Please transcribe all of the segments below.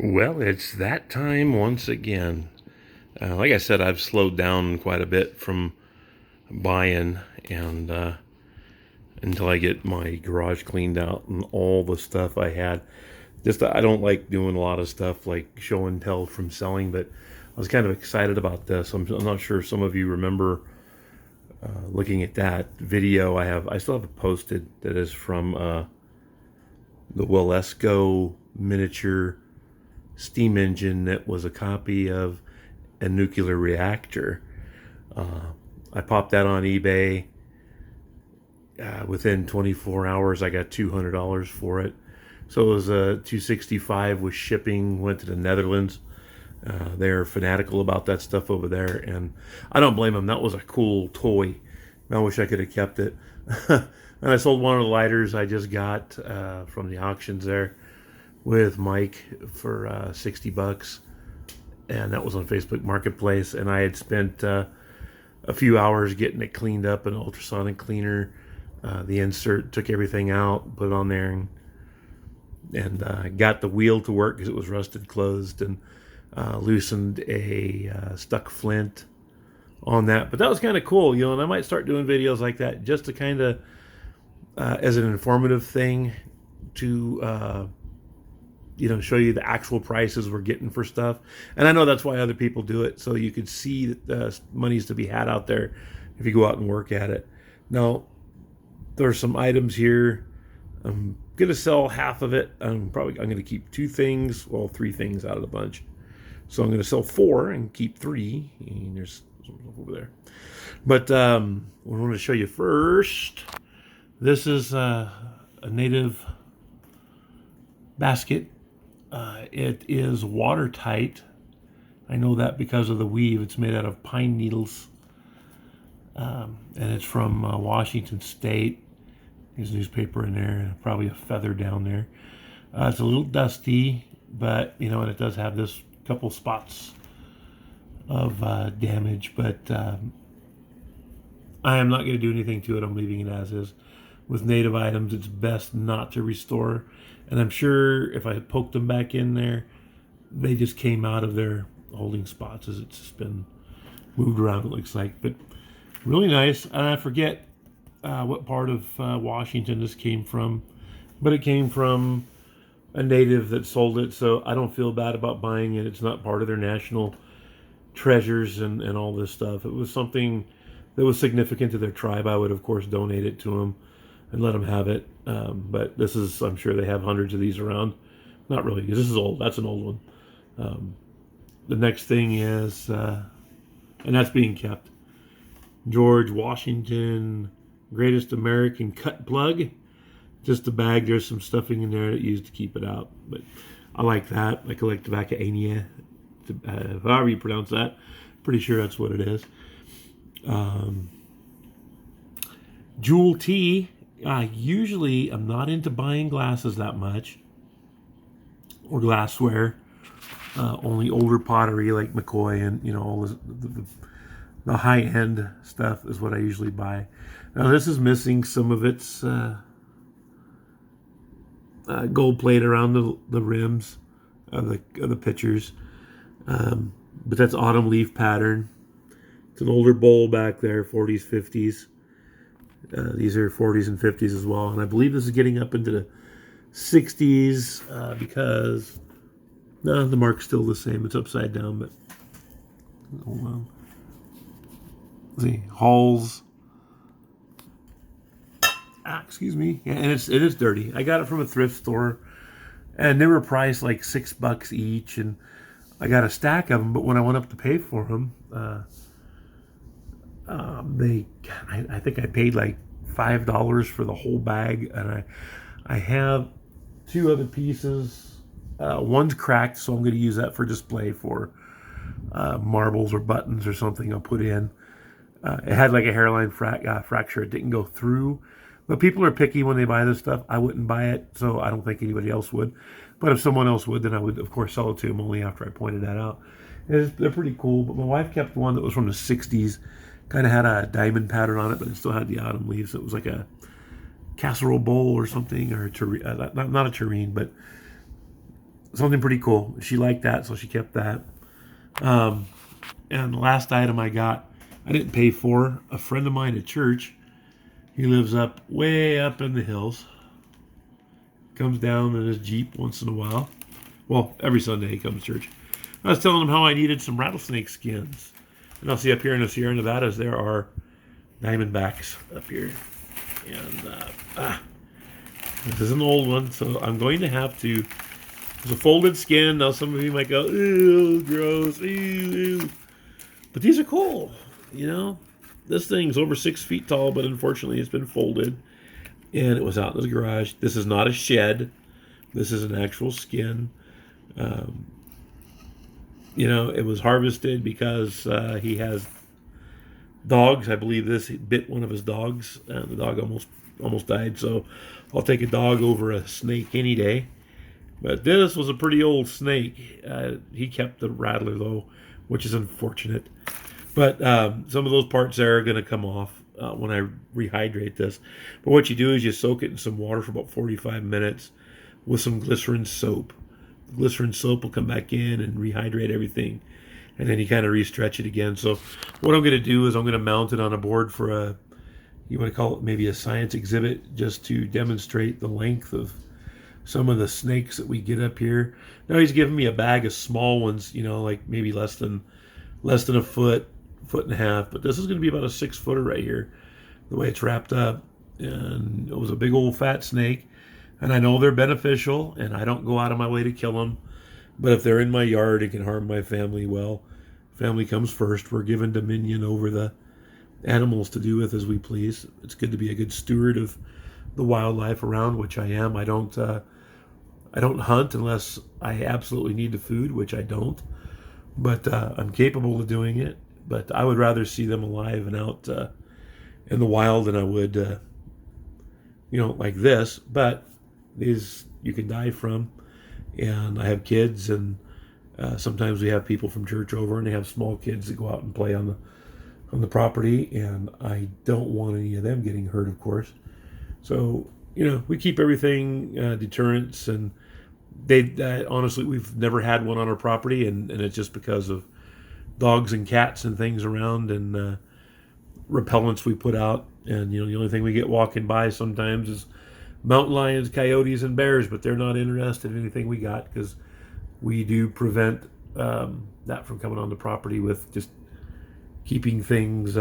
Well, it's that time once again. Like I said, I've slowed down quite a bit from buying and until I get my garage cleaned out and all the stuff I had. Just I don't like doing a lot of stuff like show and tell from selling, but I was kind of excited about this. I'm not sure if some of you remember looking at that video. I still have it posted that is from the Wellesco miniature steam engine that was a copy of a nuclear reactor. I popped that on eBay. Within 24 hours, I got $200 for it. So it was a 265 with shipping. Went to the Netherlands. They're fanatical about that stuff over there, and I don't blame them. That was a cool toy. I wish I could have kept it. And I sold one of the lighters I just got from the auctions there with Mike for $60, and that was on Facebook Marketplace. And I had spent a few hours getting it cleaned up in an ultrasonic cleaner. The insert, took everything out, put it on there, and got the wheel to work because it was rusted closed, and loosened a stuck flint on that. But that was kind of cool, and I might start doing videos like that just to kind of as an informative thing to show you the actual prices we're getting for stuff. And I know that's why other people do it, so you could see that money's to be had out there if you go out and work at it. Now, there's some items here. I'm gonna sell half of it. I'm gonna keep three things out of the bunch. So I'm gonna sell four and keep three. And there's some over there. But what I want to show you first. This is a native basket. It is watertight. I know that because of the weave. It's made out of pine needles. And it's from Washington State. There's newspaper in there, probably a feather down there. It's a little dusty, but and it does have this couple spots of damage. But I am not going to do anything to it. I'm leaving it as is. With native items, it's best not to restore. And I'm sure if I poked them back in there, they just came out of their holding spots as it's just been moved around, it looks like. But really nice. And I forget what part of Washington this came from, but it came from a native that sold it, so I don't feel bad about buying it. It's not part of their national treasures and all this stuff. It was something that was significant to their tribe. I would, of course, donate it to them and let them have it. But this is, I'm sure they have hundreds of these around. Not really, because this is old. That's an old one. The next thing is, and that's being kept, George Washington Greatest American Cut Plug. Just a bag. There's some stuffing in there that used to keep it out. But I like that. I collect Tobacconia, however you pronounce that. Pretty sure that's what it is. Jewel Tea. Usually I'm not into buying glasses that much. Or glassware. Only older pottery like McCoy and all the high-end stuff is what I usually buy. Now this is missing some of its gold plate around the rims of the pitchers, but that's autumn leaf pattern. It's an older bowl back there, 40s, 50s. These are 40s and 50s as well, and I believe this is getting up into the 60s because no, the mark's still the same. It's upside down, but hold on. Let's see, Halls. Excuse me. Yeah, and it is dirty. I got it from a thrift store, and they were priced like $6 each, and I got a stack of them. But when I went up to pay for them, I think I paid like $5 for the whole bag, and I have two other pieces. One's cracked, so I'm going to use that for display for marbles or buttons or something I'll put in. It had like a hairline fracture. It didn't go through. But people are picky when they buy this stuff. I wouldn't buy it, so I don't think anybody else would. But if someone else would, then I would, of course, sell it to them only after I pointed that out. They're pretty cool, but my wife kept one that was from the 60s. Kind of had a diamond pattern on it, but it still had the autumn leaves. So it was like a casserole bowl or something, or not a tureen, but something pretty cool. She liked that, so she kept that. Um, and the last item I got, I didn't pay for. A friend of mine at church, he lives up way up in the hills. Comes down in his Jeep once in a while. Well, every Sunday he comes to church. I was telling him how I needed some rattlesnake skins. And I'll see up here in the Sierra Nevadas, there are diamondbacks up here. And this is an old one, so I'm going to have to. It's a folded skin. Now some of you might go, ew, gross, ew. But these are cool, you know. This thing's over 6 feet tall, but unfortunately it's been folded. And it was out in the garage. This is not a shed. This is an actual skin. You know, it was harvested because he has dogs. I believe this bit one of his dogs. The dog almost died. So I'll take a dog over a snake any day. But this was a pretty old snake. He kept the rattler though, which is unfortunate. But some of those parts there are going to come off when I rehydrate this. But what you do is you soak it in some water for about 45 minutes with some glycerin soap. The glycerin soap will come back in and rehydrate everything. And then you kind of re-stretch it again. So what I'm going to do is I'm going to mount it on a board for a, you want to call it maybe a science exhibit, just to demonstrate the length of some of the snakes that we get up here. Now he's giving me a bag of small ones, you know, like maybe less than a foot and a half. But this is going to be about a 6-footer right here, the way it's wrapped up. And it was a big old fat snake. And I know they're beneficial, and I don't go out of my way to kill them. But if they're in my yard and can harm my family, well, family comes first. We're given dominion over the animals to do with as we please. It's good to be a good steward of the wildlife around, which I am. I don't hunt unless I absolutely need the food, which I don't. But I'm capable of doing it. But I would rather see them alive and out in the wild than I would, you know, like this. But these you can die from. And I have kids, and sometimes we have people from church over, and they have small kids that go out and play on the property, and I don't want any of them getting hurt, of course. So, you know, we keep everything deterrents, and they honestly, we've never had one on our property, and it's just because of dogs and cats and things around, and repellents we put out. And, you know, the only thing we get walking by sometimes is mountain lions, coyotes, and bears, but they're not interested in anything we got, because we do prevent that from coming on the property with just keeping things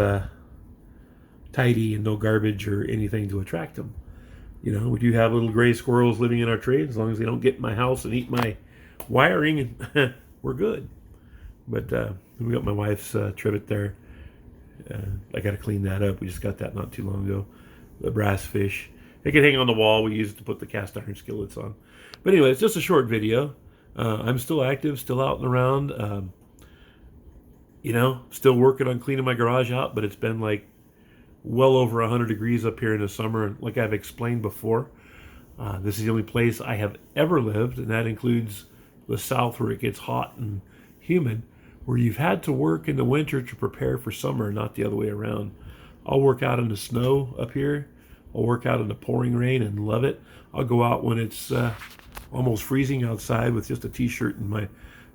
tidy and no garbage or anything to attract them. You know, we do have little gray squirrels living in our tree. As long as they don't get in my house and eat my wiring, we're good. But we got my wife's trivet there. I got to clean that up. We just got that not too long ago. The brass fish. It can hang on the wall. We use it to put the cast iron skillets on. But anyway, it's just a short video. I'm still active, still out and around. You know, still working on cleaning my garage out, but it's been like well over 100 degrees up here in the summer. And like I've explained before, this is the only place I have ever lived, and that includes the South, where it gets hot and humid, where you've had to work in the winter to prepare for summer, not the other way around. I'll work out in the snow up here. I'll work out in the pouring rain and love it. I'll go out when it's almost freezing outside with just a t-shirt and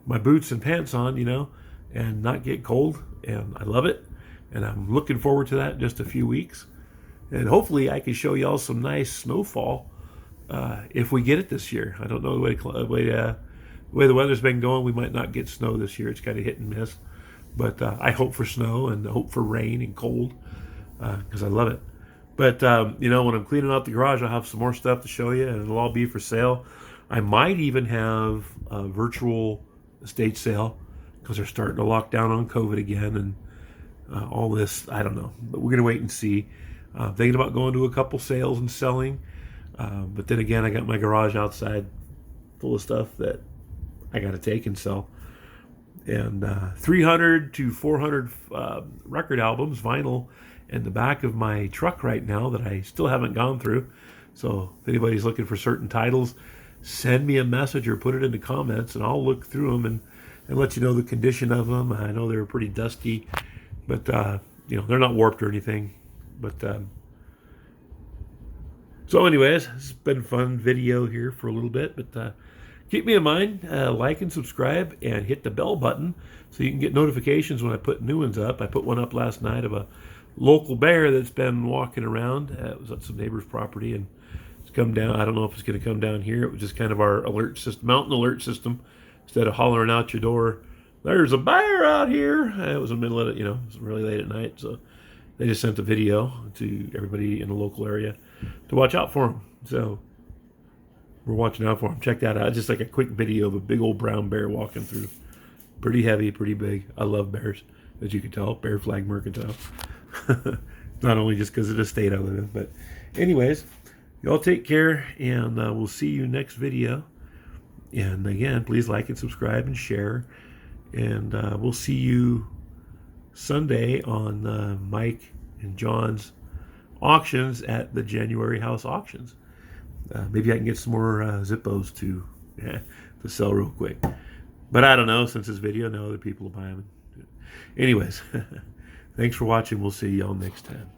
my boots and pants on, you know, and not get cold. And I love it. And I'm looking forward to that in just a few weeks. And hopefully I can show y'all some nice snowfall if we get it this year. I don't know the way the weather's been going. We might not get snow this year. It's kind of hit and miss. But I hope for snow and hope for rain and cold because I love it. But, you know, when I'm cleaning out the garage, I'll have some more stuff to show you, and it'll all be for sale. I might even have a virtual estate sale, because they're starting to lock down on COVID again and all this. I don't know. But we're going to wait and see. Thinking about going to a couple sales and selling. But then again, I got my garage outside full of stuff that I got to take and sell. And 300 to 400 record albums, vinyl, in the back of my truck right now that I still haven't gone through. So if anybody's looking for certain titles, send me a message or put it in the comments, and I'll look through them and let you know the condition of them. I know they were pretty dusty, but you know, they're not warped or anything. But so anyways, it's been a fun video here for a little bit, but keep me in mind. Like and subscribe, and hit the bell button so you can get notifications when I put new ones up. I put one up last night of a local bear that's been walking around. It was on some neighbor's property, and it's come down. I don't know if it's going to come down here. It was just kind of our alert system, mountain alert system. Instead of hollering out your door, there's a bear out here. It was in the middle of it, it was really late at night, so they just sent a video to everybody in the local area to watch out for them. So we're watching out for them. Check that out. Just like a quick video of a big old brown bear walking through. Pretty heavy, pretty big. I love bears, as you can tell. Bear Flag Mercantile. Not only just because of the state I live in, but anyways, y'all take care, and we'll see you next video. And again, please like and subscribe and share. And we'll see you Sunday on Mike and John's auctions at the January house auctions. Maybe I can get some more Zippos to sell real quick. But I don't know, since this video, no other people will buy them. Anyways, thanks for watching. We'll see y'all next time.